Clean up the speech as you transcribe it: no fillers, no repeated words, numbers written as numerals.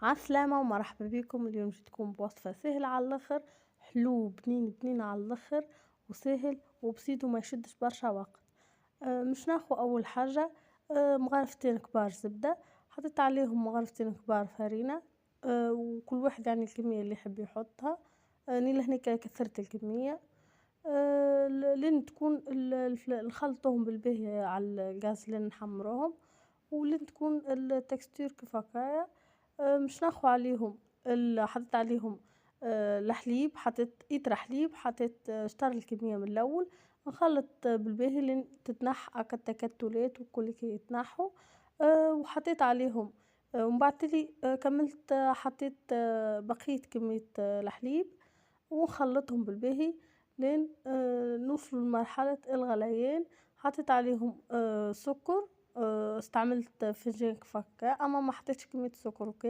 عالسلامة ومرحبا بكم. اليوم جيتكم بوصفة سهلة على الاخر، حلو بنين بنين على الاخر وسهل وبسيط وما يشدش برشا وقت. مش ناخو اول حاجة مغرفتين كبار زبدة، حطيت عليهم مغرفتين كبار فرينة. وكل واحد يعني الكمية اللي يحب يحطها. اني لهنيك كثرت الكمية. لين تكون نخلطوهم بالبه على الغاز لين نحمروهم، ولين تكون التكستير كيف هكايا. مش ناخو عليهم حطيت عليهم الحليب، حطيت إطرة حليب، حطيت شطر الكمية من الأول، نخلط بالباهي لين تتنحى هكا التكتلات وكل كي يتنحوا. وحطيت عليهم ومن بعد تلي كملت حطيت بقية كمية الحليب ونخلطهم بالباهي لين نوصلوا لمرحلة الغليان. حطيت عليهم سكر، استعملت فنجان كفكة اما ما حطيتش كمية سكر.